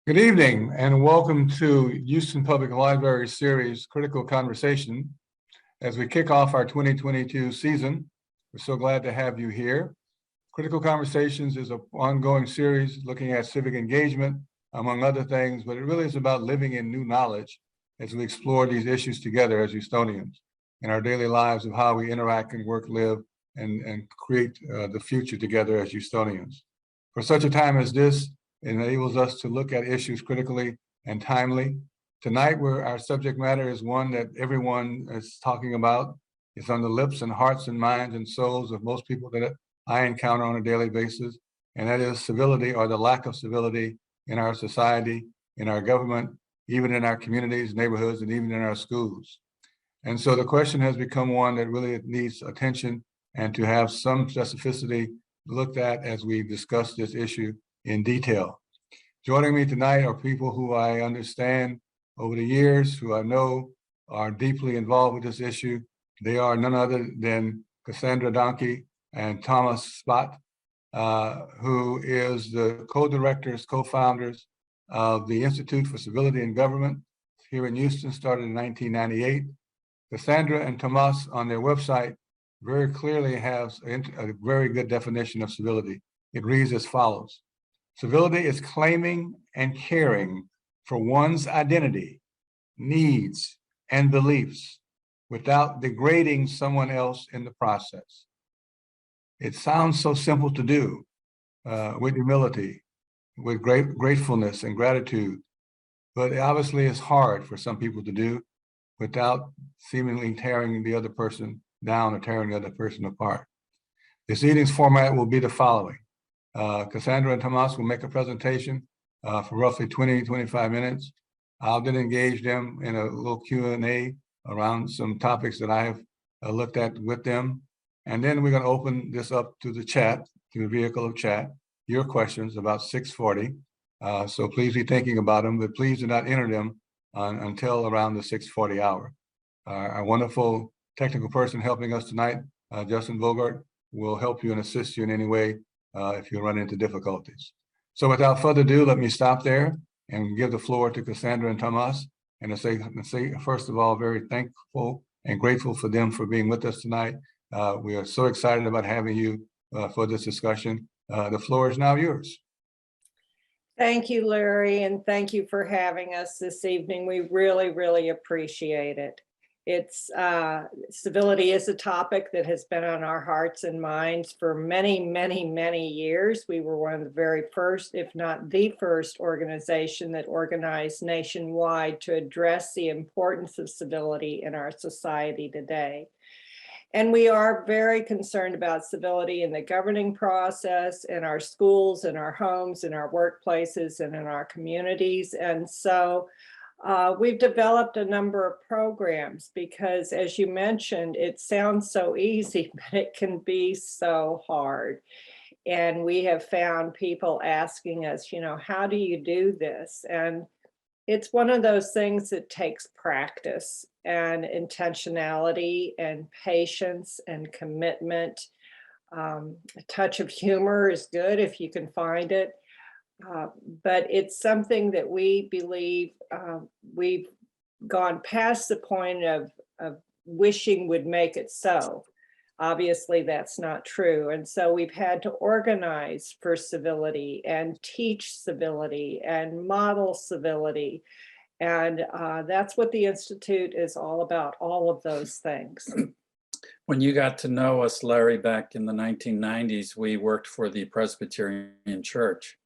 Good evening and welcome to Houston Public Library Series Critical Conversation. As we kick off our 2022 season, we're so glad to have you here. Critical Conversations is an ongoing series looking at civic engagement, among other things, but it really is about living in new knowledge as we explore these issues together as Houstonians in our daily lives of how we interact and work, live, and create the future together as Houstonians. For such a time as this, it enables us to look at issues critically and timely. Tonight, our subject matter is one that everyone is talking about. It's on the lips and hearts and minds and souls of most people that I encounter on a daily basis, and that is civility, or the lack of civility in our society, in our government, even in our communities, neighborhoods, and even in our schools. And so the question has become one that really needs attention and to have some specificity looked at as we discuss this issue in detail. Joining me tonight are people who I understand over the years, who I know are deeply involved with this issue. They are none other than Cassandra Dahnke and Tomas Spath, who is the co-directors, co-founders of the Institute for Civility in Government here in Houston, started in 1998. Cassandra and Tomas on their website very clearly have a very good definition of civility. It reads as follows: civility is claiming and caring for one's identity, needs, and beliefs without degrading someone else in the process. It sounds so simple to do with humility, with gratefulness and gratitude, but it obviously is hard for some people to do without seemingly tearing the other person down or tearing the other person apart. This evening's format will be the following. Cassandra and Tomas will make a presentation for roughly 20-25 minutes. I'll then engage them in a little Q&A around some topics that I have looked at with them. And then we're going to open this up to the chat, to the vehicle of chat, your questions about 6:40. So please be thinking about them, but please do not enter them until around the 6:40 hour. Our wonderful technical person helping us tonight, Justin Bogart, will help you and assist you in any way if you run into difficulties. So without further ado, let me stop there and give the floor to Cassandra and Tomas, and to say first of all, very thankful and grateful for them for being with us tonight. We are so excited about having you for this discussion. The floor is now yours. Thank you, Larry, and thank you for having us this evening. We really, really appreciate it. Civility is a topic that has been on our hearts and minds for many, many, many years. We were one of the very first, if not the first, organization that organized nationwide to address the importance of civility in our society today. And we are very concerned about civility in the governing process, in our schools, in our homes, in our workplaces, and in our communities. And so we've developed a number of programs because, as you mentioned, it sounds so easy, but it can be so hard. And we have found people asking us, how do you do this? And it's one of those things that takes practice and intentionality and patience and commitment. A touch of humor is good if you can find it. But it's something that we believe we've gone past the point of wishing would make it so. Obviously, that's not true. And so we've had to organize for civility and teach civility and model civility. And that's what the Institute is all about, all of those things. When you got to know us, Larry, back in the 1990s, we worked for the Presbyterian Church.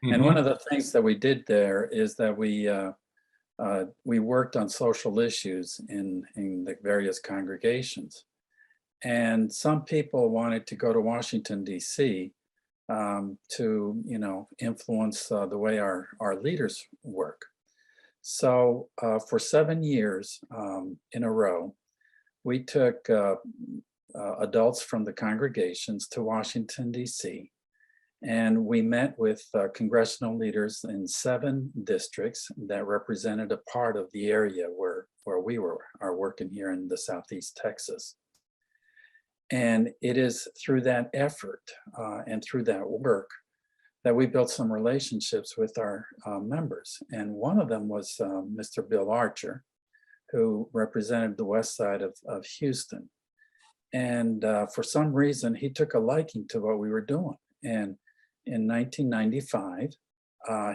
Mm-hmm. And one of the things that we did there is that we worked on social issues in the various congregations. And some people wanted to go to Washington, D.C. To influence the way our leaders work. So for 7 years in a row, we took adults from the congregations to Washington, D.C. And we met with congressional leaders in 7 districts that represented a part of the area where we are working here in the Southeast Texas. And it is through that effort and through that work that we built some relationships with our members. And one of them was Mr. Bill Archer, who represented the west side of Houston. And for some reason, he took a liking to what we were doing. And in 1995,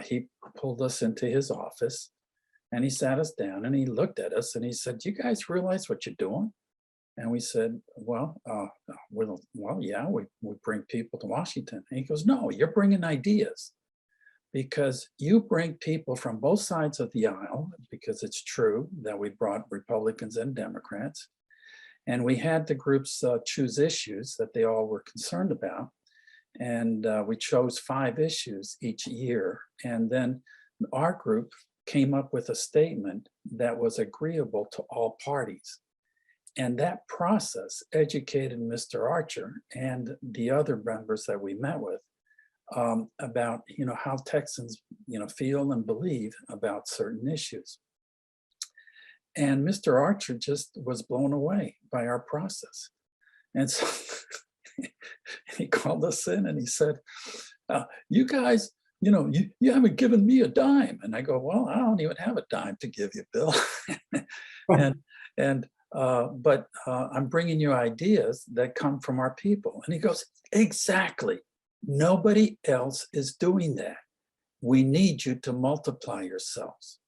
he pulled us into his office and he sat us down and he looked at us and he said, "Do you guys realize what you're doing?" And we said, well, yeah, we bring people to Washington. And he goes, "No, you're bringing ideas, because you bring people from both sides of the aisle, because it's true that we brought Republicans and Democrats. And we had the groups choose issues that they all were concerned about. And we chose 5 issues each year. And then our group came up with a statement that was agreeable to all parties. And that process educated Mr. Archer and the other members that we met with about, how Texans, feel and believe about certain issues. And Mr. Archer just was blown away by our process. And so he called us in and he said, "You guys, you haven't given me a dime." And I go, "Well, I don't even have a dime to give you, Bill." But I'm bringing you ideas that come from our people. And he goes, "Exactly. Nobody else is doing that. We need you to multiply yourselves."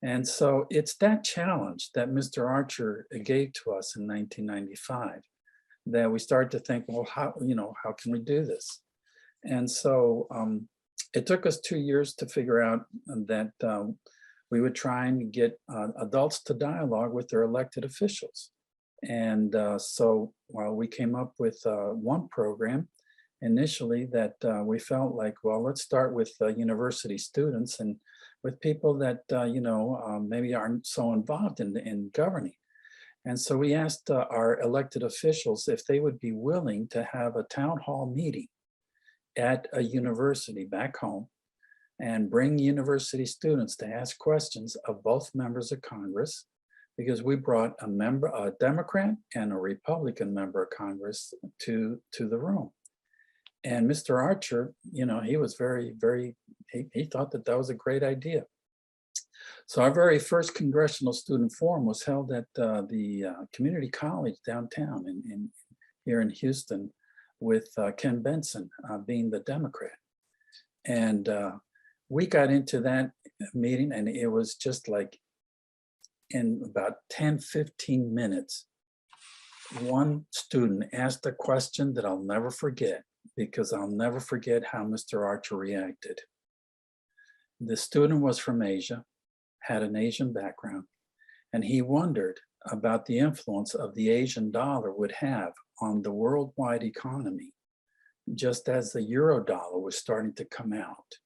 And so it's that challenge that Mr. Archer gave to us in 1995 that we started to think, well, how can we do this? And so it took us 2 years to figure out that we would try and get adults to dialogue with their elected officials. And so we came up with one program initially that we felt like, well, let's start with university students and with people that, maybe aren't so involved in governing. And so we asked our elected officials if they would be willing to have a town hall meeting at a university back home and bring university students to ask questions of both members of Congress, because we brought a Democrat and a Republican member of Congress to the room. And Mr. Archer, he was he thought that was a great idea. So our very first Congressional Student Forum was held at the community college downtown here in Houston, with Ken Benson being the Democrat. And we got into that meeting, and it was just like in about 10-15 minutes, one student asked a question that I'll never forget, because I'll never forget how Mr. Archer reacted. The student was from Asia, had an Asian background, and he wondered about the influence of the Asian dollar would have on the worldwide economy, just as the euro dollar was starting to come out.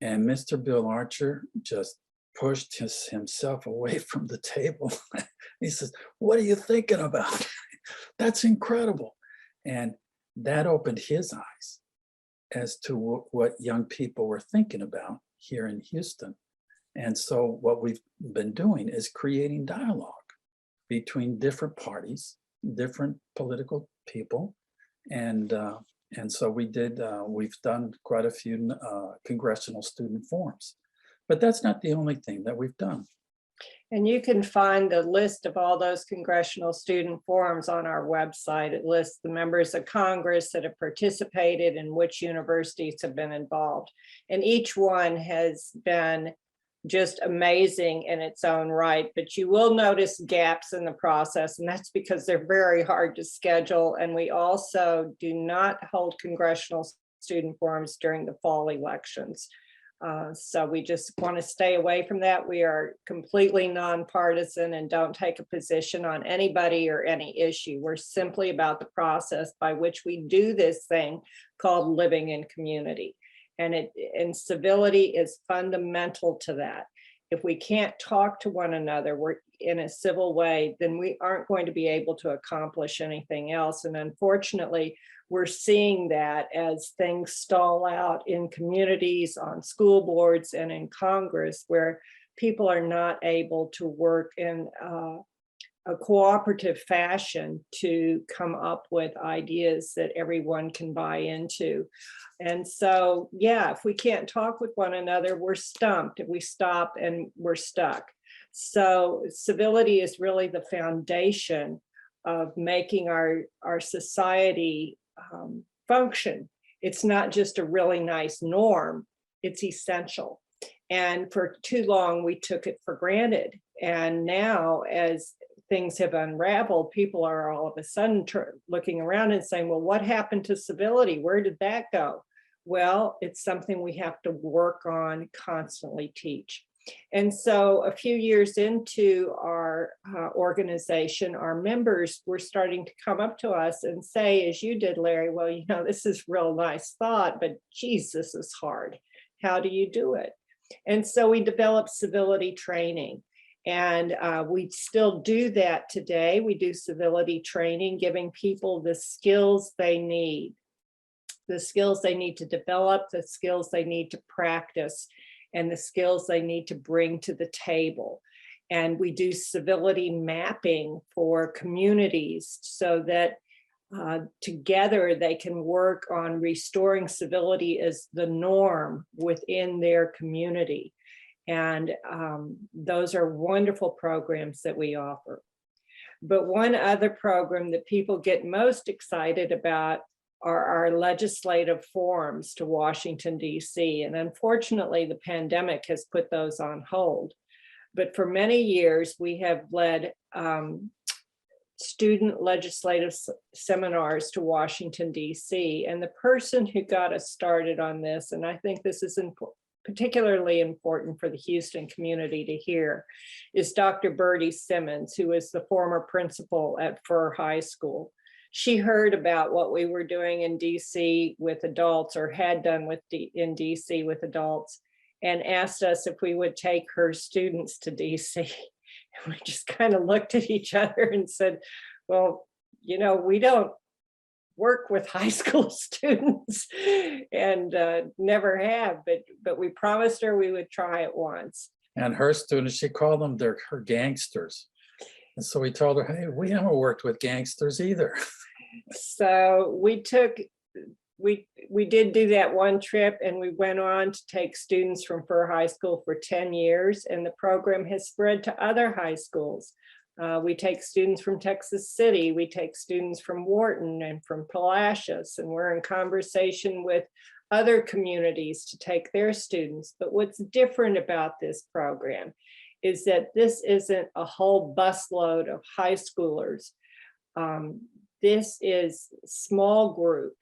And Mr. Bill Archer just pushed himself away from the table. He says, "What are you thinking about? That's incredible." And that opened his eyes as to what young people were thinking about here in Houston. And so what we've been doing is creating dialogue between different parties, different political people. And so we've done quite a few Congressional Student Forums. But that's not the only thing that we've done. And you can find the list of all those Congressional Student Forums on our website. It lists the members of Congress that have participated and which universities have been involved. And each one has been just amazing in its own right, but you will notice gaps in the process, and that's because they're very hard to schedule. And we also do not hold Congressional Student Forums during the fall elections. So we just want to stay away from that. We are completely nonpartisan and don't take a position on anybody or any issue. We're simply about the process by which we do this thing called living in community. And civility is fundamental to that. If we can't talk to one another in a civil way, then we aren't going to be able to accomplish anything else. And unfortunately, we're seeing that as things stall out in communities, on school boards, and in Congress, where people are not able to work in a cooperative fashion to come up with ideas that everyone can buy into. And so, yeah, if we can't talk with one another, we're stumped. If we stop and we're stuck. So civility is really the foundation of making our society function. It's not just a really nice norm, it's essential. And for too long, we took it for granted. And now, as things have unraveled, people are all of a sudden looking around and saying, well, what happened to civility? Where did that go? Well, it's something we have to work on, constantly teach. And so a few years into our organization, our members were starting to come up to us and say, as you did, Larry, well, you know, this is real nice thought, but geez, this is hard. How do you do it? And so we developed civility training. And we still do that today. We do civility training, giving people the skills they need to develop, the skills they need to practice, and the skills they need to bring to the table. And we do civility mapping for communities so that together they can work on restoring civility as the norm within their community. And those are wonderful programs that we offer. But one other program that people get most excited about are our legislative forums to Washington, D.C. And unfortunately, the pandemic has put those on hold. But for many years, we have led student legislative seminars to Washington, D.C. And the person who got us started on this, and I think this is particularly important for the Houston community to hear, is Dr. Birdie Simmons, who is the former principal at Furr High School. She heard about what we were doing in DC with adults, or had done in DC with adults, and asked us if we would take her students to DC. And we just kind of looked at each other and said, well, you know, we don't work with high school students and never have, but we promised her we would try it once. And her students, she called them her gangsters. And so we told her, hey, we haven't worked with gangsters either. So we did do that one trip, and we went on to take students from Furr High School for 10 years, and the program has spread to other high schools. We take students from Texas City, we take students from Wharton and from Palacios, and we're in conversation with other communities to take their students. But what's different about this program is that this isn't a whole busload of high schoolers. This is small group,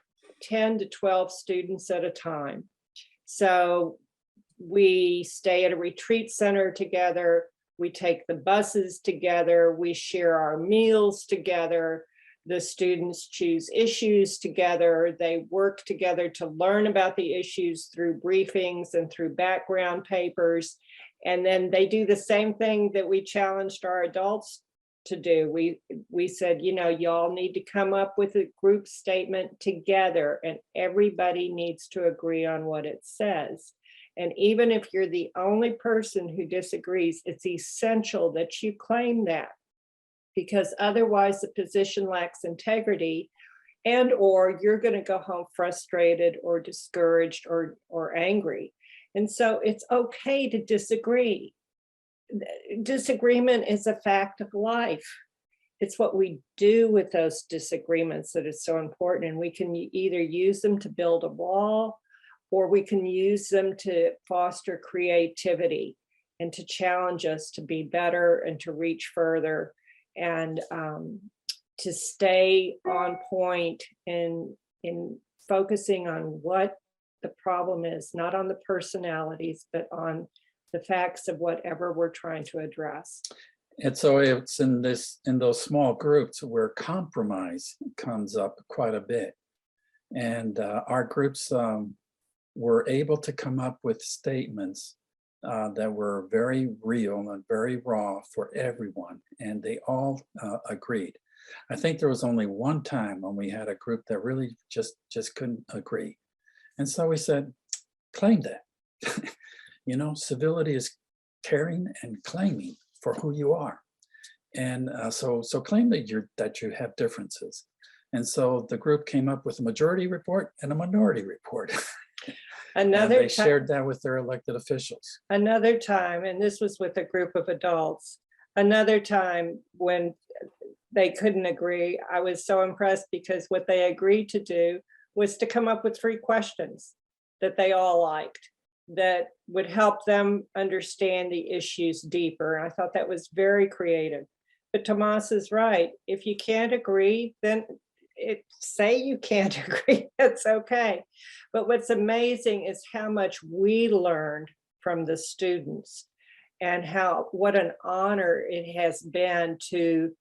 10 to 12 students at a time. So we stay at a retreat center together, we take the buses together, we share our meals together, the students choose issues together, they work together to learn about the issues through briefings and through background papers. And then they do the same thing that we challenged our adults to do. We said, you know, y'all need to come up with a group statement together, and everybody needs to agree on what it says. And even if you're the only person who disagrees, it's essential that you claim that, because otherwise the position lacks integrity, and or you're going to go home frustrated or discouraged or angry. And so it's okay to disagree. Disagreement is a fact of life. It's what we do with those disagreements that is so important. And we can either use them to build a wall, or we can use them to foster creativity and to challenge us to be better and to reach further, and to stay on point in focusing on what the problem is, not on the personalities, but on the facts of whatever we're trying to address. And so it's in those small groups where compromise comes up quite a bit. And our groups were able to come up with statements that were very real and very raw for everyone, and they all agreed. I think there was only one time when we had a group that really just couldn't agree. And so we said, claim that. You know, civility is caring and claiming for who you are. So claim that you have differences. And so the group came up with a majority report and a minority report. And they shared that with their elected officials. Another time, and this was with a group of adults, another time when they couldn't agree, I was so impressed because what they agreed to do was to come up with 3 questions that they all liked that would help them understand the issues deeper. And I thought that was very creative. But Tomas is right. If you can't agree, then say you can't agree, that's okay. But what's amazing is how much we learned from the students and what an honor it has been to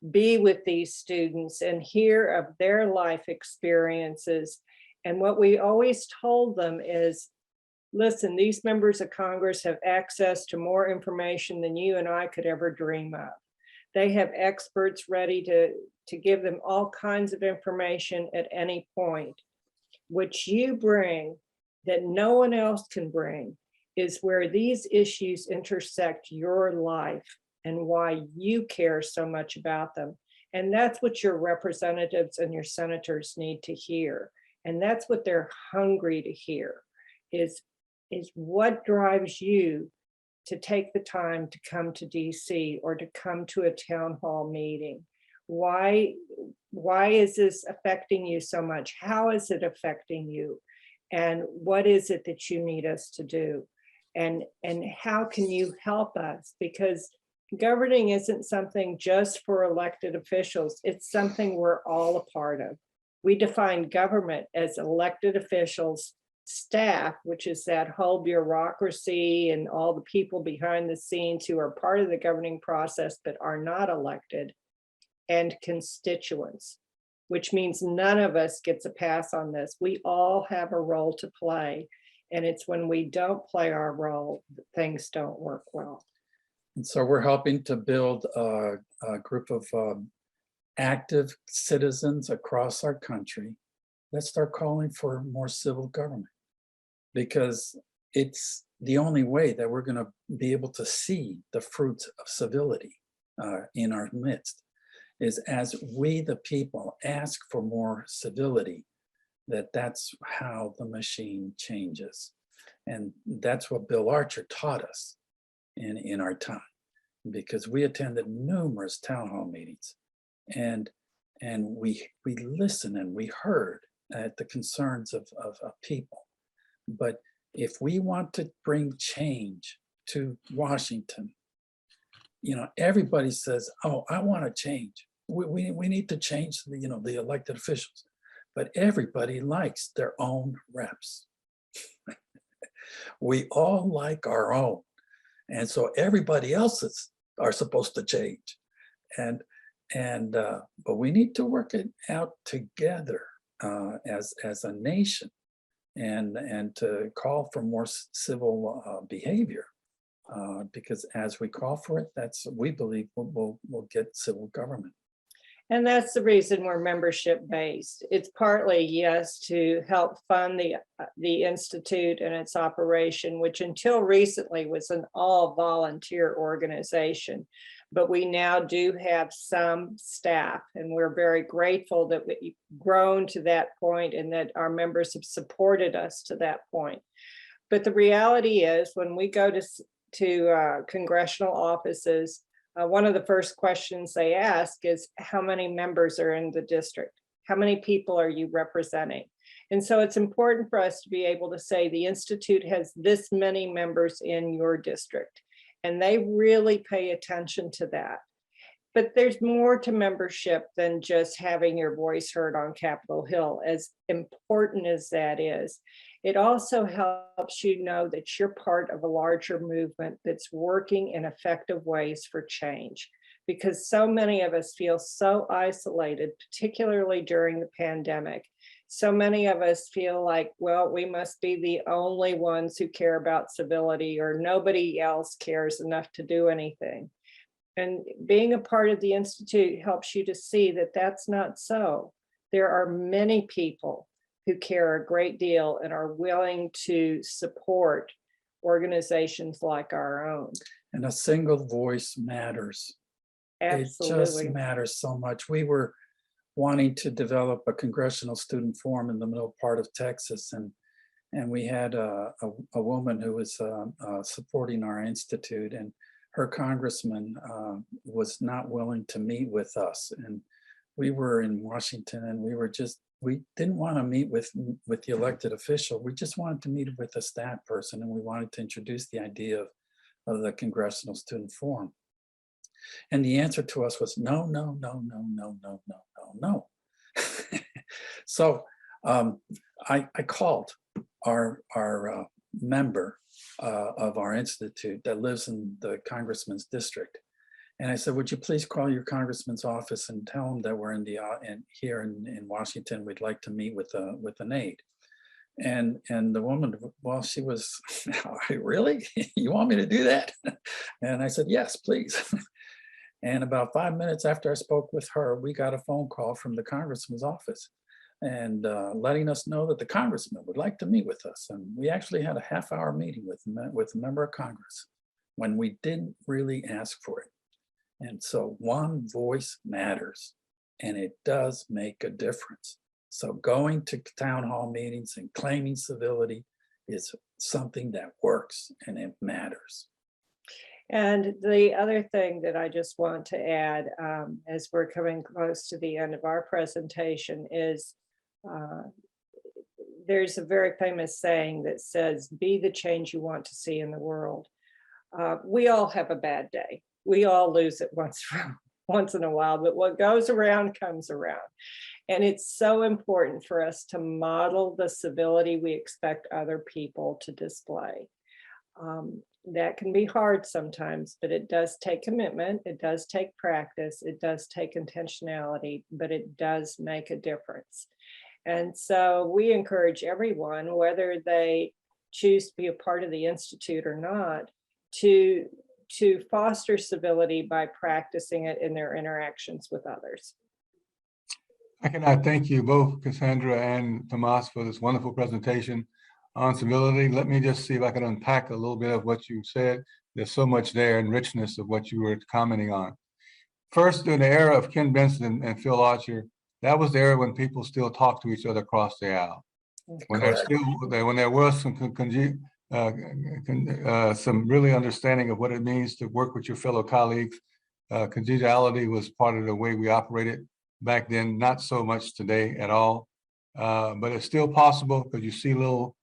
be with these students and hear of their life experiences. And what we always told them is, listen, these members of Congress have access to more information than you and I could ever dream of. They have experts ready to give them all kinds of information at any point. What you bring that no one else can bring is where these issues intersect your life and why you care so much about them. And that's what your representatives and your senators need to hear. And that's what they're hungry to hear, is what drives you to take the time to come to DC or to come to a town hall meeting. Why is this affecting you so much? How is it affecting you? And what is it that you need us to do? And how can you help us? Because governing isn't something just for elected officials. It's something we're all a part of. We define government as elected officials, staff, which is that whole bureaucracy and all the people behind the scenes who are part of the governing process but are not elected, and constituents, which means none of us gets a pass on this. We all have a role to play. And it's when we don't play our role that things don't work well. And so we're helping to build a group of active citizens across our country that start calling for more civil government, because it's the only way that we're going to be able to see the fruits of civility in our midst, is as we, the people, ask for more civility, that's how the machine changes. And that's what Bill Archer taught us in our time, because we attended numerous town hall meetings, and we listened and we heard at the concerns of people. But if we want to bring change to Washington, everybody says, oh, I want to change. We need to change the elected officials, but everybody likes their own reps. We all like our own. And so everybody else's are supposed to change. But we need to work it out together as a nation, and to call for more civil behavior, because as we call for it, we believe we'll get civil government. And that's the reason we're membership based. It's partly, yes, to help fund the Institute and its operation, which until recently was an all volunteer organization. But we now do have some staff, and we're very grateful that we've grown to that point and that our members have supported us to that point. But the reality is, when we go to congressional offices, one of the first questions they ask is, how many members are in the district? How many people are you representing? And so it's important for us to be able to say the Institute has this many members in your district. And they really pay attention to that. But there's more to membership than just having your voice heard on Capitol Hill, as important as that is. It also helps you know that you're part of a larger movement that's working in effective ways for change, because so many of us feel so isolated, particularly during the pandemic. So many of us feel like, well, we must be the only ones who care about civility, or nobody else cares enough to do anything. And being a part of the Institute helps you to see that that's not so. There are many people who care a great deal and are willing to support organizations like our own. And a single voice matters. It just Absolutely. matters so much. We were wanting to develop a congressional student forum in the middle part of Texas, and we had a woman who was supporting our institute, and her congressman was not willing to meet with us. And we were in Washington, and we didn't want to meet with the elected official. We just wanted to meet with a staff person, and we wanted to introduce the idea of the Congressional Student Forum. And the answer to us was no, no, no, no, no, no, no, no, no. So I called our member of our institute that lives in the congressman's district. And I said, would you please call your congressman's office and tell him that we're here in Washington, we'd like to meet with an aide. And the woman, well, she was, really? You want me to do that? And I said, yes, please. And about 5 minutes after I spoke with her, we got a phone call from the congressman's office and letting us know that the congressman would like to meet with us. And we actually had a half-hour meeting with a member of Congress when we didn't really ask for it. And so one voice matters, and it does make a difference. So going to town hall meetings and claiming civility is something that works, and it matters. And the other thing that I just want to add, as we're coming close to the end of our presentation, is there's a very famous saying that says, be the change you want to see in the world. We all have a bad day. We all lose it once in a while, but what goes around comes around. And it's so important for us to model the civility we expect other people to display. That can be hard sometimes, but it does take commitment, it does take practice, it does take intentionality, but it does make a difference. And so we encourage everyone, whether they choose to be a part of the Institute or not, to foster civility by practicing it in their interactions with others. I cannot thank you both, Cassandra and Tomas, for this wonderful presentation on civility. Let me just see if I can unpack a little bit of what you said. There's so much there and richness of what you were commenting on. First, in the era of Ken Benson and Phil Archer, that was the era when people still talked to each other across the aisle. When there was some really understanding of what it means to work with your fellow colleagues. Conviviality was part of the way we operated back then, not so much today at all. But it's still possible because you see little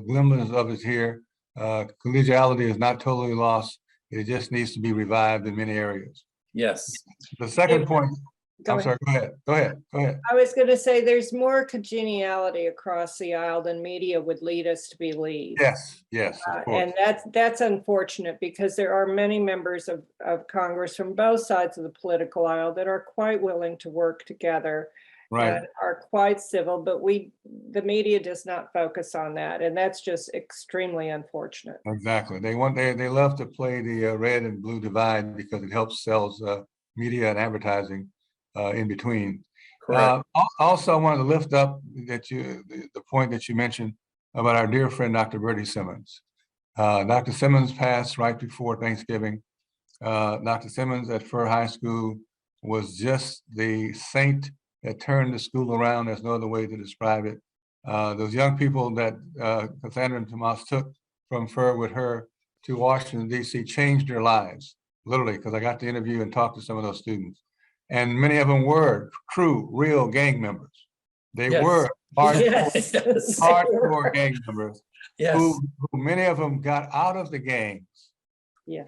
glimmers of it here. Collegiality is not totally lost. It just needs to be revived in many areas. Yes. The second point, I'm sorry, go ahead. I was going to say there's more congeniality across the aisle than media would lead us to believe. Yes, of course. And that's unfortunate because there are many members of Congress from both sides of the political aisle that are quite willing to work together. Right. And are quite civil, but the media does not focus on that, and that's just extremely unfortunate. Exactly. They love to play the red and blue divide because it helps sells media and advertising in between. Also, I wanted to lift up the point that you mentioned about our dear friend Dr. Bertie Simmons. Dr. Simmons passed right before Thanksgiving. Dr. Simmons at Fur High School was just the saint that turned the school around. There's no other way to describe it. Those young people that Cassandra and Tomas took from Fur with her to Washington, D.C. changed their lives, literally, because I got to interview and talk to some of those students. And many of them were true, real gang members. They were hardcore gang members who many of them got out of the gangs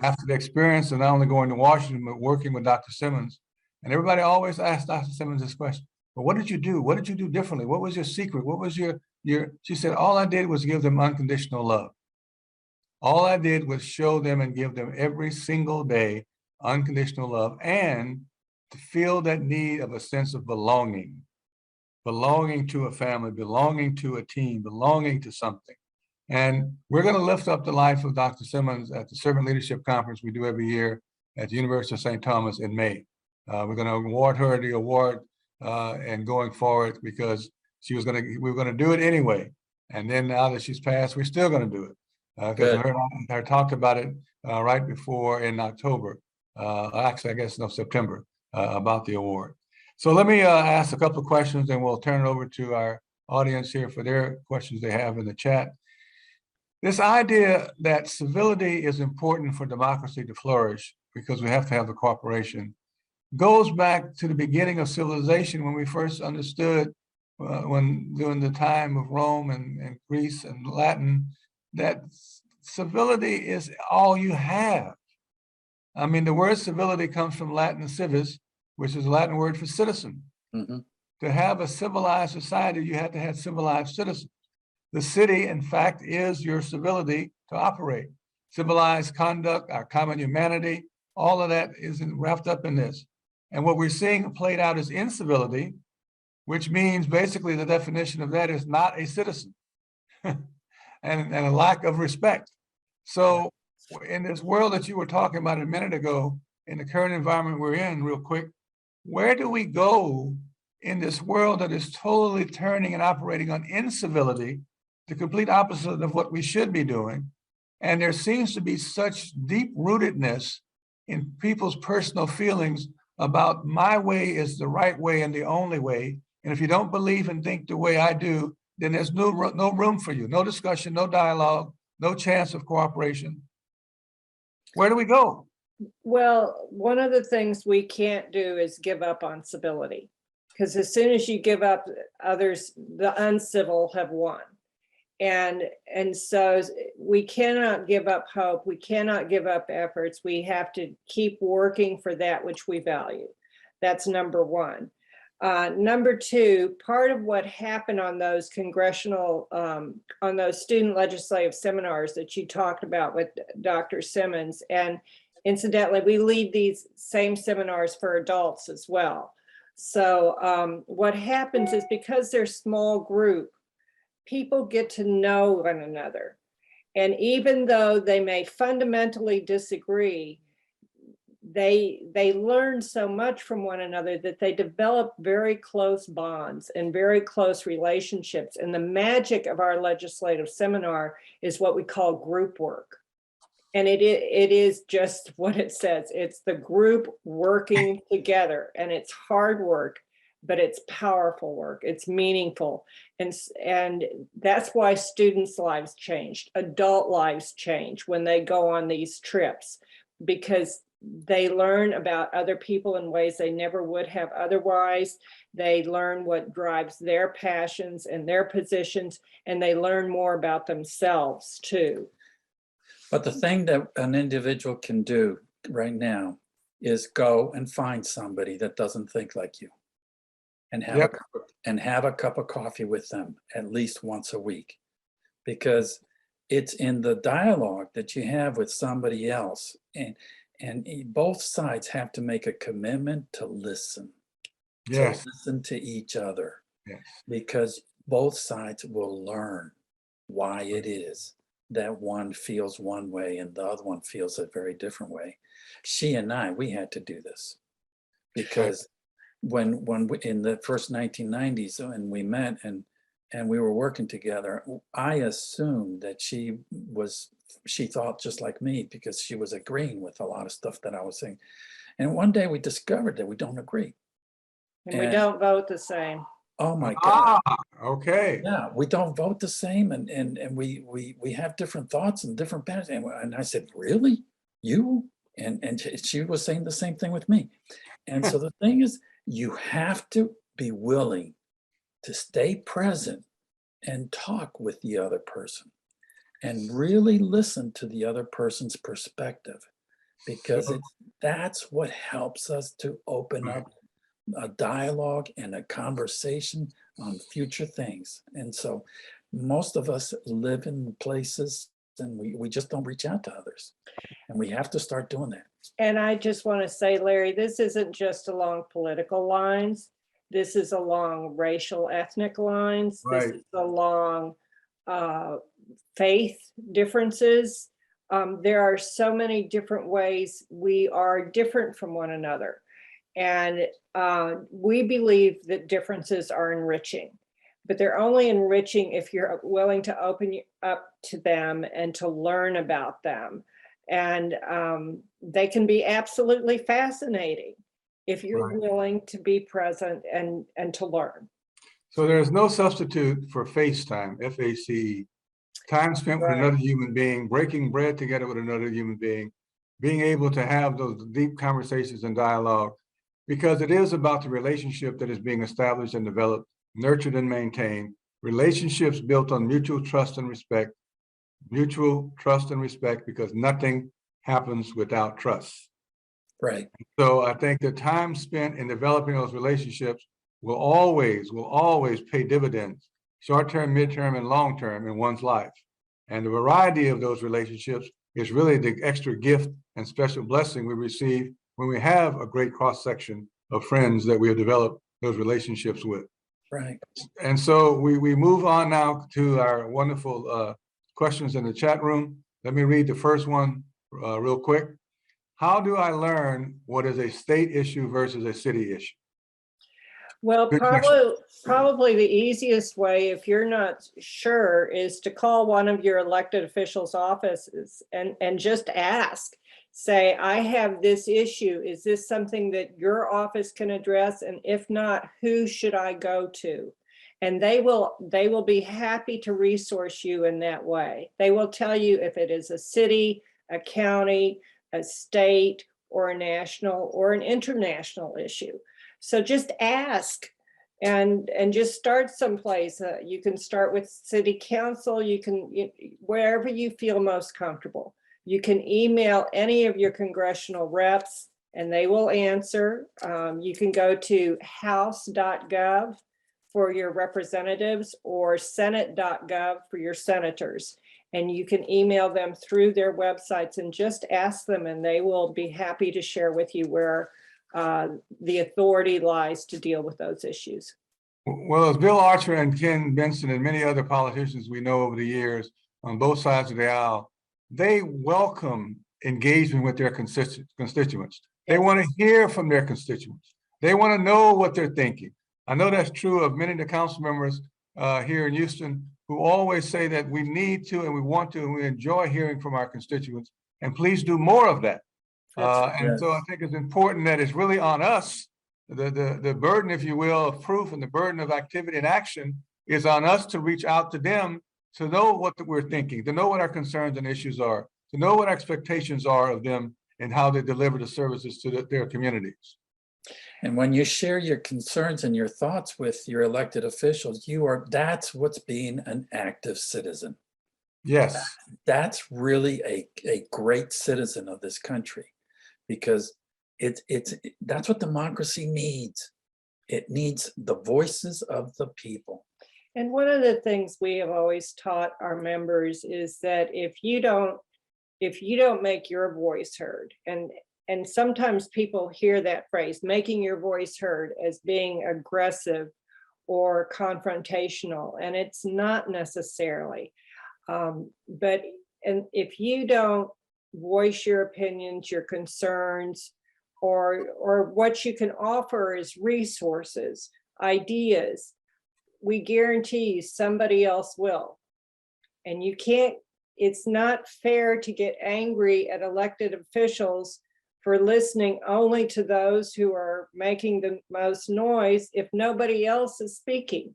after the experience of not only going to Washington, but working with Dr. Simmons. And everybody always asked Dr. Simmons this question, well, what did you do? What did you do differently? What was your secret? What was your, she said, all I did was give them unconditional love. All I did was show them and give them every single day unconditional love and to feel that need of a sense of belonging to a family, belonging to a team, belonging to something. And we're going to lift up the life of Dr. Simmons at the Servant Leadership Conference we do every year at the University of St. Thomas in May. We're going to award her the award and going forward because we were going to do it anyway. And then now that she's passed, we're still going to do it. Because I heard her talk about it right before in October. actually, I guess no, September, about the award. So let me ask a couple of questions and we'll turn it over to our audience here for their questions they have in the chat. This idea that civility is important for democracy to flourish because we have to have the cooperation goes back to the beginning of civilization when we first understood when during the time of Rome and Greece and Latin, that civility is all you have. I mean, the word civility comes from Latin civis, which is a Latin word for citizen. Mhm. To have a civilized society, you had to have civilized citizens. The city, in fact, is your civility to operate. Civilized conduct, our common humanity, all of that is wrapped up in this. And what we're seeing played out is incivility, which means basically the definition of that is not a citizen and a lack of respect. So in this world that you were talking about a minute ago, in the current environment we're in, real quick, where do we go in this world that is totally turning and operating on incivility, the complete opposite of what we should be doing? And there seems to be such deep rootedness in people's personal feelings about my way is the right way and the only way. And if you don't believe and think the way I do, then there's no room for you, no discussion, no dialogue, no chance of cooperation. Where do we go? Well, one of the things we can't do is give up on civility, because as soon as you give up, others, the uncivil have won. And so we cannot give up hope. We cannot give up efforts. We have to keep working for that which we value. That's number one. Number two, part of what happened on those congressional, on those student legislative seminars that you talked about with Dr. Simmons, and incidentally, we lead these same seminars for adults as well. So what happens is, because they're small group, people get to know one another. And even though they may fundamentally disagree, they learn so much from one another that they develop very close bonds and very close relationships. And the magic of our legislative seminar is what we call group work. And it is just what it says. It's the group working together, and it's hard work, but it's powerful work. It's meaningful. And that's why students' lives changed, adult lives change when they go on these trips, because they learn about other people in ways they never would have otherwise. They learn what drives their passions and their positions, and they learn more about themselves too. But the thing that an individual can do right now is go and find somebody that doesn't think like you, and have a cup of coffee with them at least once a week, because it's in the dialogue that you have with somebody else, and both sides have to make a commitment to listen. Yes. To listen to each other. Yes. Because both sides will learn why it is that one feels one way and the other one feels a very different way. She and I, we had to do this, because when we, in the first 1990s, when we met and we were working together, I assumed that she thought just like me, because she was agreeing with a lot of stuff that I was saying. And one day we discovered that we don't agree. And we don't vote the same. Oh my God. Okay. Yeah, we don't vote the same, and we have different thoughts and different patterns. And I said, really? You? And she was saying the same thing with me. And so the thing is, you have to be willing to stay present and talk with the other person and really listen to the other person's perspective, because that's what helps us to open up a dialogue and a conversation on future things. And so most of us live in places and we just don't reach out to others, and we have to start doing that. And I just want to say, Larry, this isn't just along political lines. This is along racial, ethnic lines. Right. This is along faith differences. There are so many different ways we are different from one another. And we believe that differences are enriching, but they're only enriching if you're willing to open up to them and to learn about them. And they can be absolutely fascinating if you're Right. willing to be present and to learn. So there's no substitute for FaceTime, FACE, time spent with Right. another human being, breaking bread together with another human being, being able to have those deep conversations and dialogue, because it is about the relationship that is being established and developed, nurtured and maintained, relationships built on mutual trust and respect, because nothing happens without trust. Right. So I think the time spent in developing those relationships will always pay dividends, short-term, mid-term, and long-term in one's life. And the variety of those relationships is really the extra gift and special blessing we receive when we have a great cross-section of friends that we have developed those relationships with. Right. And so we move on now to our wonderful questions in the chat room. Let me read the first one real quick. How do I learn what is a state issue versus a city issue? Well, Good question. probably the easiest way, if you're not sure, is to call one of your elected officials' offices and just ask. Say, I have this issue. Is this something that your office can address? And if not, who should I go to? And they will be happy to resource you in that way. They will tell you if it is a city, a county, a state, or a national or an international issue. So just ask and just start someplace. You can start with city council. You can, wherever you feel most comfortable. You can email any of your congressional reps and they will answer. You can go to house.gov for your representatives or senate.gov for your senators. And you can email them through their websites and just ask them, and they will be happy to share with you where the authority lies to deal with those issues. Well, as Bill Archer and Ken Benson and many other politicians we know over the years on both sides of the aisle, they welcome engagement with their constituents. They want to hear from their constituents. They want to know what they're thinking. I know that's true of many of the council members here in Houston who always say that we need to and we want to and we enjoy hearing from our constituents, and please do more of that. And so I think it's important that it's really on us. The burden, if you will, of proof and the burden of activity and action is on us to reach out to them to know what we're thinking, to know what our concerns and issues are, to know what expectations are of them and how they deliver the services to their communities. And when you share your concerns and your thoughts with your elected officials, that's what's being an active citizen. Yes. That's really a great citizen of this country, because that's what democracy needs. It needs the voices of the people. And one of the things we have always taught our members is that if you don't make your voice heard, and sometimes people hear that phrase, making your voice heard, as being aggressive or confrontational, and it's not necessarily. But if you don't voice your opinions, your concerns, or what you can offer is resources, ideas, we guarantee you somebody else will. And you can't, it's not fair to get angry at elected officials for listening only to those who are making the most noise if nobody else is speaking.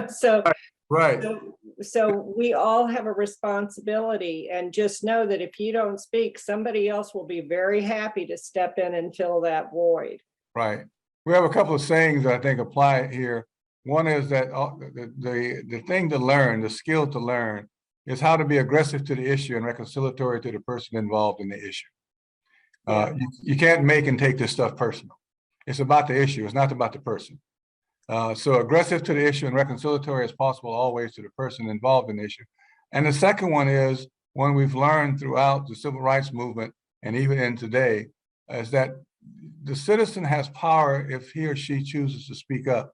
So right. So we all have a responsibility, and just know that if you don't speak, somebody else will be very happy to step in and fill that void. Right. We have a couple of sayings that I think apply here. One is that the thing to learn, the skill to learn, is how to be aggressive to the issue and reconciliatory to the person involved in the issue. You can't make and take this stuff personal. It's about the issue. It's not about the person. So aggressive to the issue and reconciliatory as possible always to the person involved in the issue. And the second one is one we've learned throughout the civil rights movement and even in today, is that the citizen has power if he or she chooses to speak up.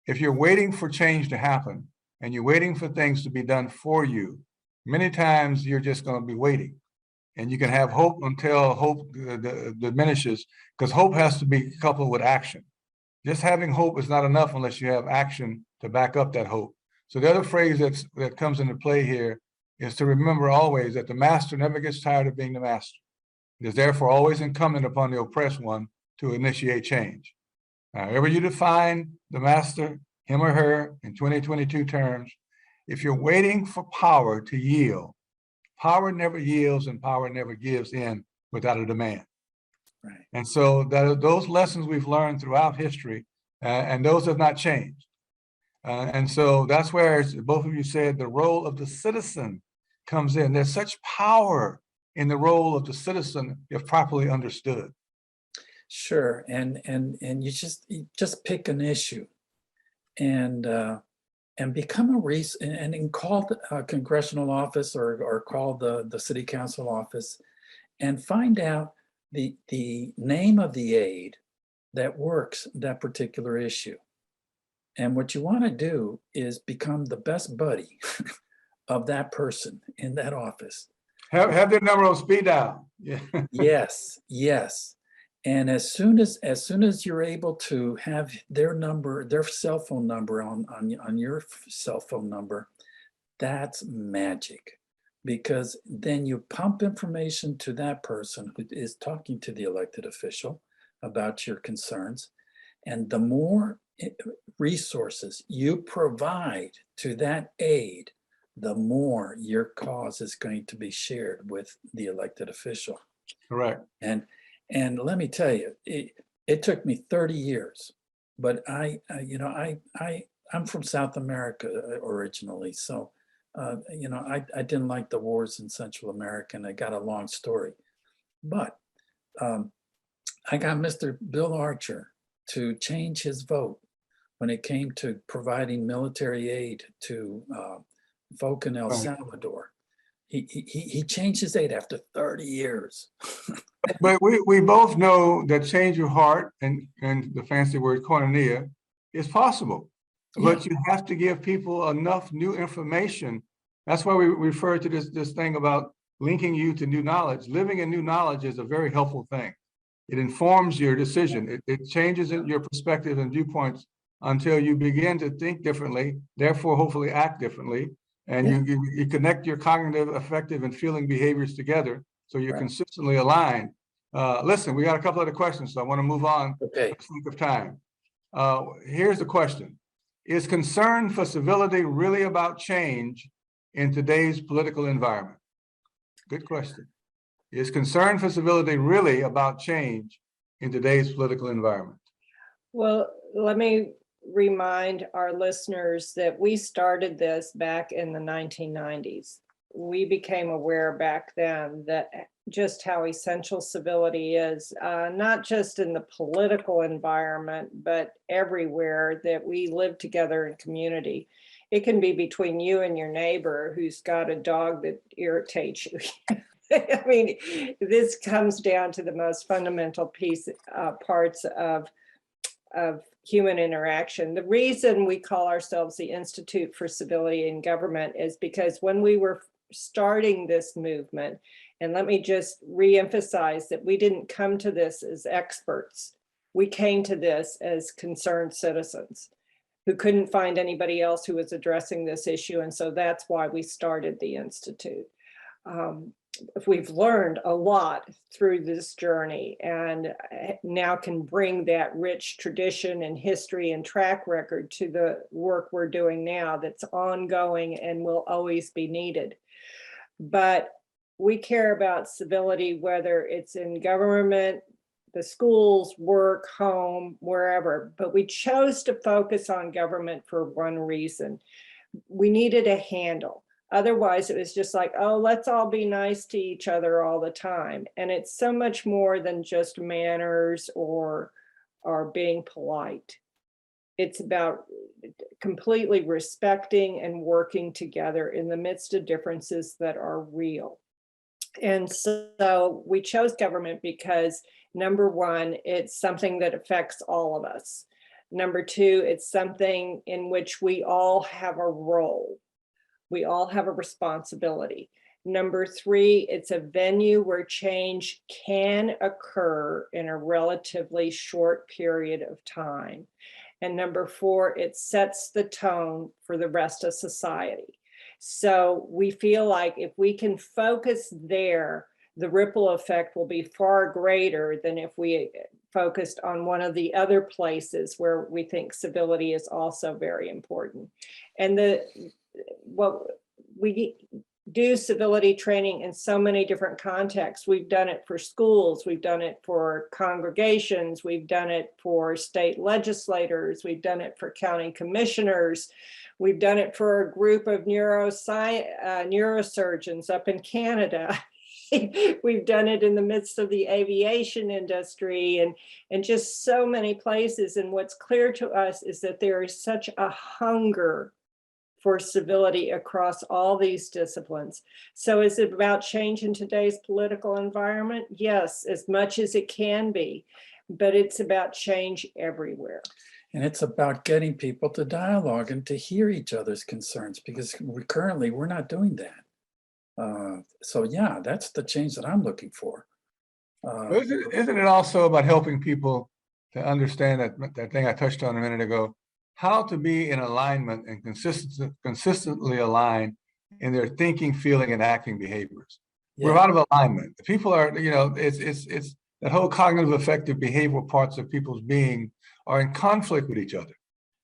If you're waiting for change to happen and you're waiting for things to be done for you, many times you're just going to be waiting. And you can have hope until hope diminishes, because hope has to be coupled with action. Just having hope is not enough unless you have action to back up that hope. So the other phrase that comes into play here is to remember always that the master never gets tired of being the master. It is therefore always incumbent upon the oppressed one to initiate change. However you define the master, him or her, in 2022 terms, if you're waiting for power to yield, power never yields and power never gives in without a demand. Right. And so those lessons we've learned throughout history, and those have not changed. And so that's where, as both of you said, the role of the citizen comes in. There's such power in the role of the citizen if properly understood. Sure, and you just pick an issue, and become a and call a congressional office or call the city council office, and find out the name of the aide that works that particular issue. And what you want to do is become the best buddy of that person in that office. Have their number on speed dial. Yeah. Yes, yes. And as soon as you're able to have their number, their cell phone number on your cell phone number, that's magic. Because then you pump information to that person who is talking to the elected official about your concerns. And the more resources you provide to that aide, the more your cause is going to be shared with the elected official. Correct. And let me tell you, it took me 30 years, but I'm from South America originally. So, I didn't like the wars in Central America, and I got a long story. But I got Mr. Bill Archer to change his vote when it came to providing military aid to folk in El Salvador. He changed his aid after 30 years. But we both know that change of heart and the fancy word koinonia is possible. But you have to give people enough new information. That's why we refer to this thing about linking you to new knowledge. Living in new knowledge is a very helpful thing. It informs your decision. It changes your perspective and viewpoints until you begin to think differently, therefore hopefully act differently. And you connect your cognitive, affective, and feeling behaviors together so you're consistently aligned. Listen, we got a couple other questions, so I want to move on for the sake of time. Here's the question. Is concern for civility really about change in today's political environment? Good question. Is concern for civility really about change in today's political environment? Well, let me remind our listeners that we started this back in the 1990s. We became aware back then that just how essential civility is, not just in the political environment, but everywhere that we live together in community. It can be between you and your neighbor who's got a dog that irritates you. I mean, this comes down to the most fundamental parts of human interaction. The reason we call ourselves the Institute for Civility in Government is because when we were starting this movement, and let me just reemphasize that we didn't come to this as experts. We came to this as concerned citizens who couldn't find anybody else who was addressing this issue. And so that's why we started the Institute. We've learned a lot through this journey and now can bring that rich tradition and history and track record to the work we're doing now that's ongoing and will always be needed. But we care about civility, whether it's in government, the schools, work, home, wherever. But we chose to focus on government for one reason. We needed a handle. Otherwise, it was just like, oh, let's all be nice to each other all the time. And it's so much more than just manners or being polite. It's about completely respecting and working together in the midst of differences that are real. And so we chose government because, number one, it's something that affects all of us. Number two, it's something in which we all have a role. We all have a responsibility. Number three, it's a venue where change can occur in a relatively short period of time. And number four, it sets the tone for the rest of society. So we feel like if we can focus there, the ripple effect will be far greater than if we focused on one of the other places where we think civility is also very important. And what we do civility training in so many different contexts. We've done it for schools, we've done it for congregations, we've done it for state legislators, we've done it for county commissioners, we've done it for a group of neurosurgeons up in Canada. We've done it in the midst of the aviation industry and just so many places. And what's clear to us is that there is such a hunger for civility across all these disciplines. So is it about change in today's political environment? Yes, as much as it can be, but it's about change everywhere. And it's about getting people to dialogue and to hear each other's concerns, because we're not doing that. So yeah, that's the change that I'm looking for. Isn't it also about helping people to understand that thing I touched on a minute ago, how to be in alignment and consistently aligned in their thinking, feeling, and acting behaviors? Yeah. We're out of alignment. People are, it's that whole cognitive affective behavioral parts of people's being are in conflict with each other.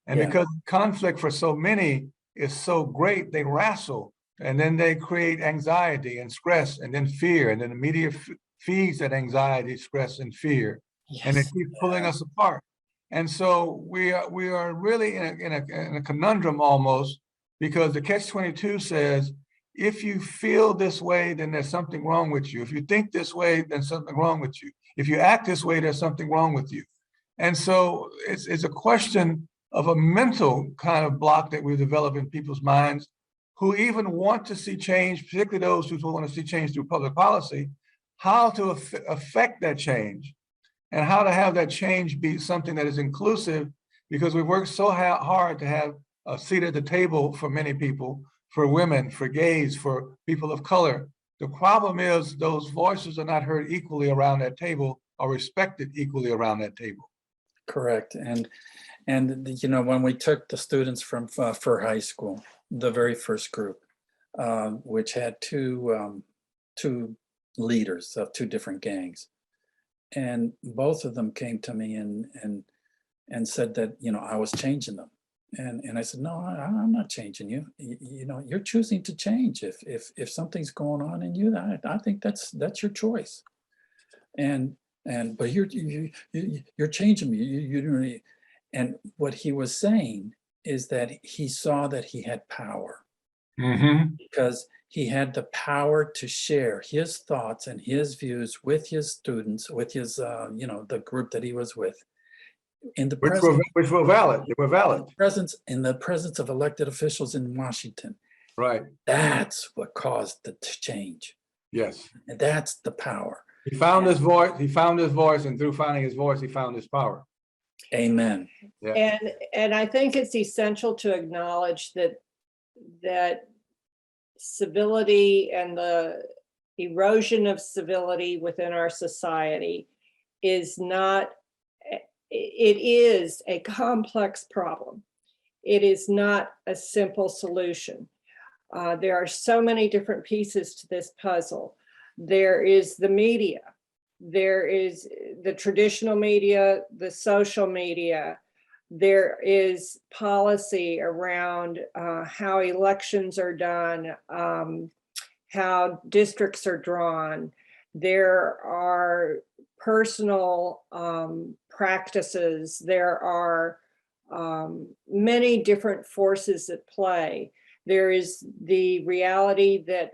And because conflict for so many is so great, they wrestle. And then they create anxiety and stress and then fear. And then the media feeds that anxiety, stress, and fear. Yes. And it keeps pulling us apart. And so we are really in a conundrum almost, because the catch-22 says, if you feel this way, then there's something wrong with you. If you think this way, then something wrong with you. If you act this way, there's something wrong with you. And so it's a question of a mental kind of block that we've developed in people's minds, who even want to see change, particularly those who want to see change through public policy, how to affect that change and how to have that change be something that is inclusive, because we've worked so hard to have a seat at the table for many people, for women, for gays, for people of color. The problem is those voices are not heard equally around that table or respected equally around that table. Correct. And when we took the students from for high school, the very first group, which had two leaders of two different gangs, and both of them came to me and said that I was changing them, and I said, no, I'm not changing you. You're choosing to change. If something's going on in you, I think that's your choice. But you're changing me. And what he was saying is that he saw that he had power, because he had the power to share his thoughts and his views with his students, with his, the group that he was with, in the presence, which were valid. They were valid. In the presence of elected officials in Washington. Right. That's what caused the change. Yes. And that's the power. He found his voice. He found his voice, and through finding his voice, he found his power. Amen. Yeah. And I think it's essential to acknowledge that civility and the erosion of civility within our society is not, it is a complex problem. It is not a simple solution. There are so many different pieces to this puzzle. There is the media. There is the traditional media, the social media. There is policy around how elections are done, how districts are drawn. There are personal practices. There are many different forces at play. There is the reality that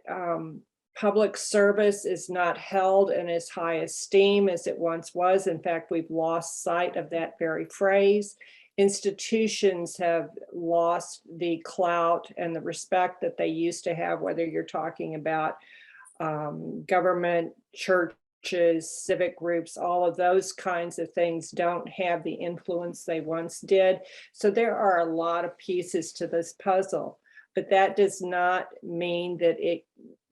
public service is not held in as high esteem as it once was. In fact, we've lost sight of that very phrase. Institutions have lost the clout and the respect that they used to have, whether you're talking about government, churches, civic groups, all of those kinds of things don't have the influence they once did. So there are a lot of pieces to this puzzle, but that does not mean that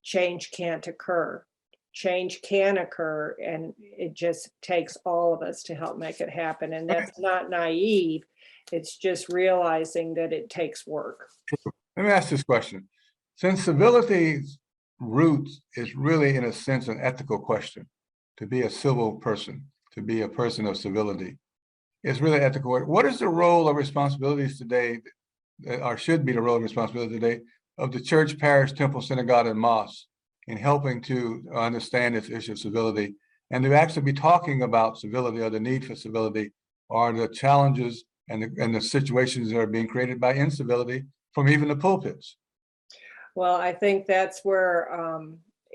change can't occur. Change can occur, and it just takes all of us to help make it happen. And that's not naive. It's just realizing that it takes work. Let me ask this question. Since civility's roots is really, in a sense, an ethical question, to be a civil person, to be a person of civility, it's really ethical. What is the role or responsibilities today, or should be the role and responsibility today, of the church, parish, temple, synagogue, and mosque in helping to understand this issue of civility and to actually be talking about civility or the need for civility or the challenges and the situations that are being created by incivility from even the pulpits? Well, I think that's where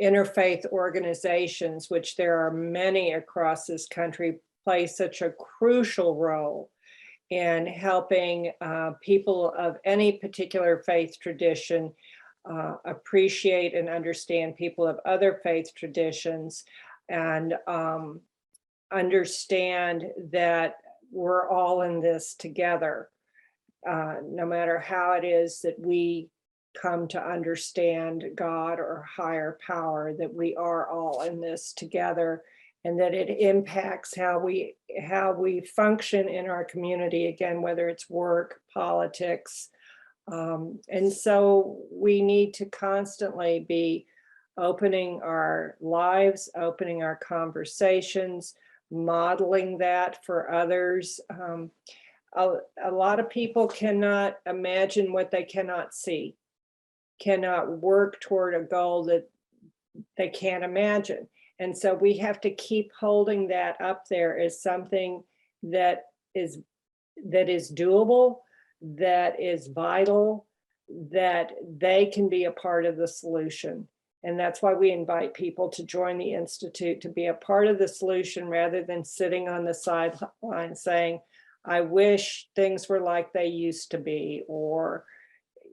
interfaith organizations, which there are many across this country, play such a crucial role in helping people of any particular faith tradition appreciate and understand people of other faith traditions and understand that we're all in this together, no matter how it is that we come to understand God or higher power, that we are all in this together, and that it impacts how we function in our community, again, whether it's work, politics. And so we need to constantly be opening our lives, opening our conversations, modeling that for others. A lot of people cannot imagine what they cannot see, cannot work toward a goal that they can't imagine. And so we have to keep holding that up there as something that is doable, that is vital, that they can be a part of the solution. And that's why we invite people to join the Institute, to be a part of the solution rather than sitting on the sideline saying, I wish things were like they used to be, or,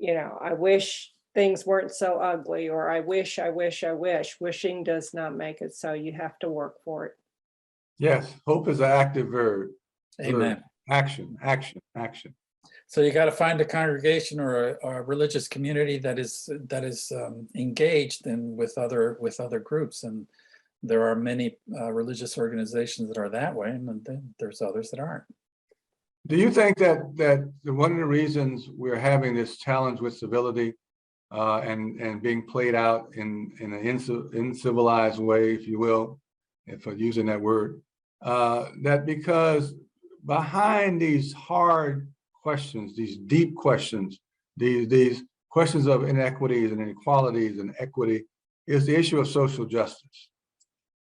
I wish things weren't so ugly, or I wish. Wishing does not make it so. You have to work for it. Yes, hope is an active verb. Amen. Action, action, action. So you got to find a congregation or a religious community that is engaged in with other groups, and there are many religious organizations that are that way, and then there's others that aren't. Do you think that one of the reasons we're having this challenge with civility and being played out in an incivilized way, if you will, if I'm using that word, that because behind these hard questions, these deep questions, these questions of inequities and inequalities and equity, is the issue of social justice.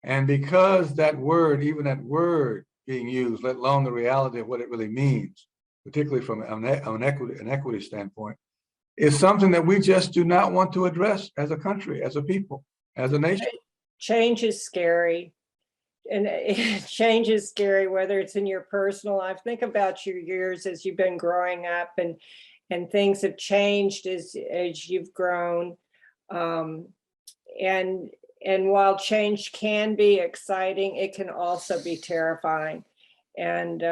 And because that word, even that word being used, let alone the reality of what it really means, particularly from an equity standpoint, is something that we just do not want to address as a country, as a people, as a nation. Change is scary. And change is scary, whether it's in your personal life. Think about your years as you've been growing up, and things have changed as you've grown. And while change can be exciting, it can also be terrifying. And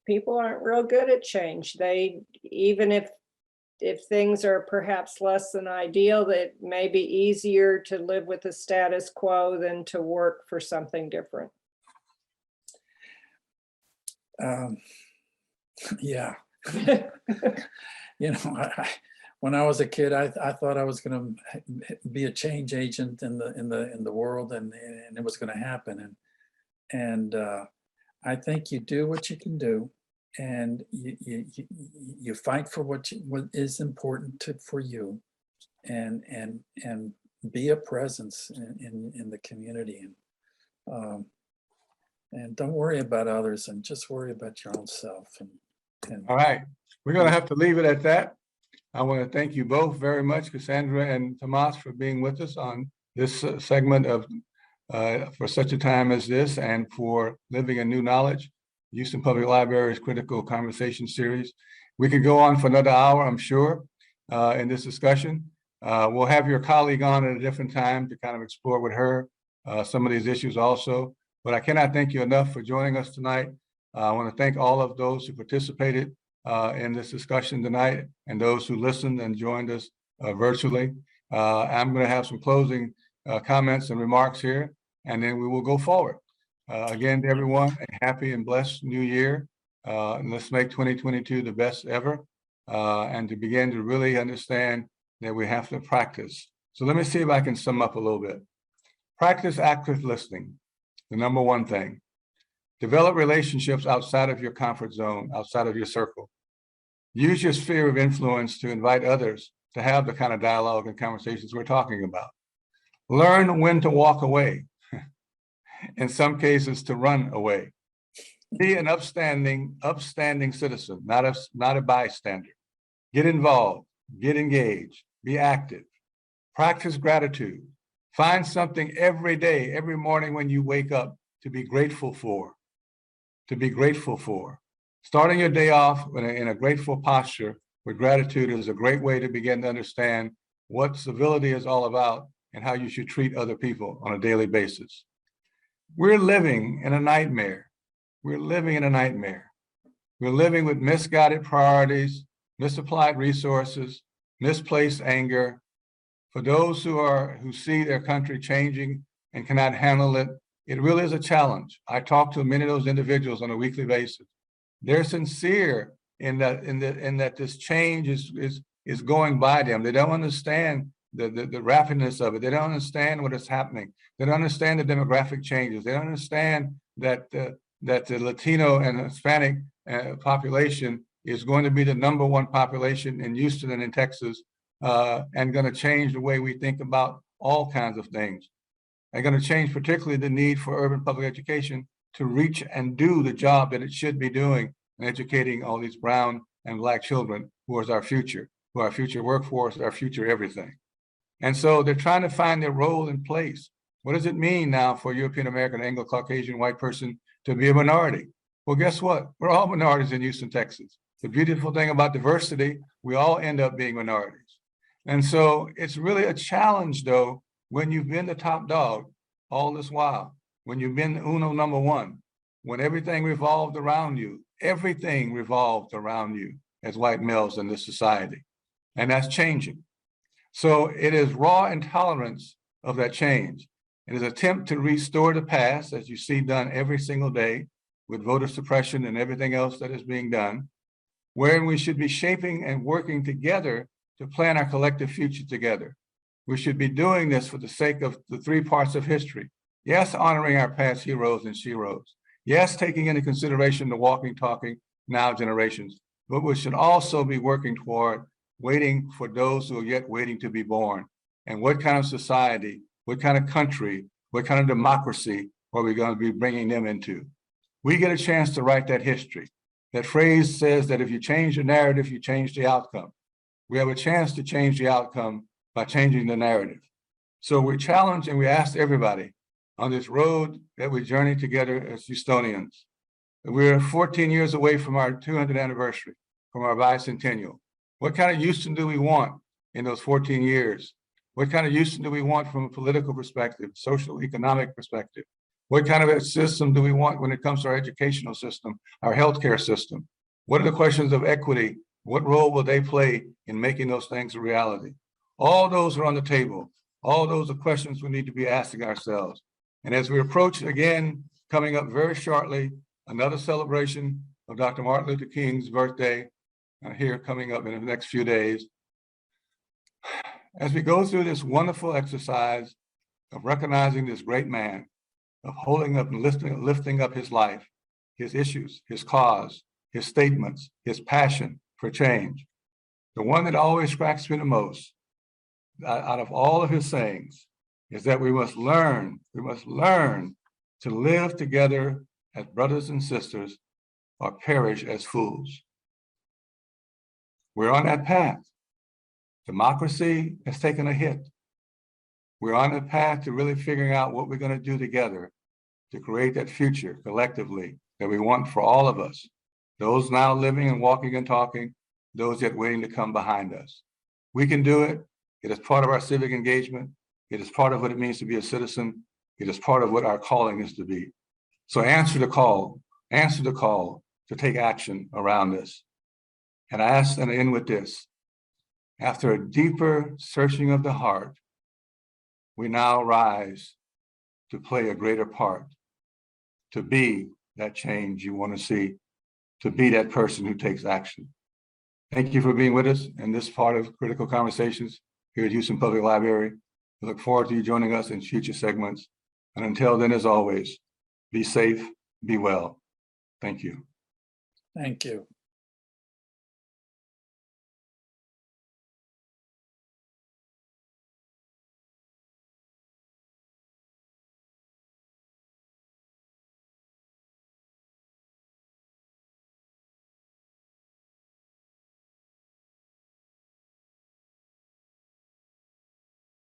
people aren't real good at change. Even if things are perhaps less than ideal, that may be easier to live with the status quo than to work for something different. Yeah. When I was a kid, I thought I was going to be a change agent in the world, and it was going to happen. And I think you do what you can do, and you fight for what is important for you, and be a presence in the community, and don't worry about others, and just worry about your own self. And all right, we're going to have to leave it at that. I want to thank you both very much, Cassandra and Tomas, for being with us on this segment of for such a time as this, and for living in new knowledge, Houston Public Library's Critical Conversation Series. We could go on for another hour, I'm sure, in this discussion. We'll have your colleague on at a different time to kind of explore with her some of these issues also. But I cannot thank you enough for joining us tonight. I want to thank all of those who participated in this discussion tonight, and those who listened and joined us virtually. I'm going to have some closing comments and remarks here, and then we will go forward. Again, to everyone, a happy and blessed new year. And let's make 2022 the best ever, and to begin to really understand that we have to practice. So let me see if I can sum up a little bit. Practice active listening, the number one thing. Develop relationships outside of your comfort zone, outside of your circle. Use your sphere of influence to invite others to have the kind of dialogue and conversations we're talking about. Learn when to walk away, in some cases to run away. Be an upstanding citizen, not a bystander. Get involved, get engaged, be active. Practice gratitude. Find something every day, every morning when you wake up to be grateful for, Starting your day off in a grateful posture with gratitude is a great way to begin to understand what civility is all about and how you should treat other people on a daily basis. We're living in a nightmare. We're living with misguided priorities, misapplied resources, misplaced anger. For those who see their country changing and cannot handle it, it really is a challenge. I talk to many of those individuals on a weekly basis. They're sincere in that this change is going by them. They don't understand the rapidness of it. They don't understand what is happening. They don't understand the demographic changes. They don't understand that the Latino and Hispanic population is going to be the number one population in Houston and in Texas, and going to change the way we think about all kinds of things. They're going to change particularly the need for urban public education to reach and do the job that it should be doing in educating all these brown and Black children who is our future, who are our future workforce, our future everything. And so they're trying to find their role in place. What does it mean now for European American, Anglo-Caucasian white person to be a minority? Well, guess what? We're all minorities in Houston, Texas. The beautiful thing about diversity, we all end up being minorities. And so it's really a challenge, though, when you've been the top dog all this while, when you've been uno number one, when everything revolved around you as white males in this society. And that's changing. So it is raw intolerance of that change. It is an attempt to restore the past, as you see done every single day with voter suppression and everything else that is being done, wherein we should be shaping and working together to plan our collective future together. We should be doing this for the sake of the three parts of history. Yes, honoring our past heroes and sheroes. Yes, taking into consideration the walking, talking now generations, but we should also be working toward waiting for those who are yet waiting to be born. And what kind of society, what kind of country, what kind of democracy are we going to be bringing them into? We get a chance to write that history. That phrase says that if you change the narrative, you change the outcome. We have a chance to change the outcome by changing the narrative. So we challenge and we ask everybody on this road that we journey together as Houstonians. We're 14 years away from our 200th anniversary, from our bicentennial. What kind of Houston do we want in those 14 years? What kind of Houston do we want from a political perspective, social, economic perspective? What kind of a system do we want when it comes to our educational system, our healthcare system? What are the questions of equity? What role will they play in making those things a reality? All those are on the table. All those are questions we need to be asking ourselves. And as we approach, again, coming up very shortly, another celebration of Dr. Martin Luther King's birthday here coming up in the next few days. As we go through this wonderful exercise of recognizing this great man, of holding up and lifting up his life, his issues, his cause, his statements, his passion for change, the one that always strikes me the most out of all of his sayings is that we must learn to live together as brothers and sisters or perish as fools. We're on that path. Democracy has taken a hit. We're on the path to really figuring out what we're going to do together to create that future collectively that we want for all of us. Those now living and walking and talking, those yet waiting to come behind us. We can do it. It is part of our civic engagement. It is part of what it means to be a citizen. It is part of what our calling is to be. So answer the call to take action around this. And I ask and end with this. After a deeper searching of the heart, we now rise to play a greater part, to be that change you want to see, to be that person who takes action. Thank you for being with us in this part of Critical Conversations here at Houston Public Library. We look forward to you joining us in future segments. And until then, as always, be safe, be well. Thank you. Thank you.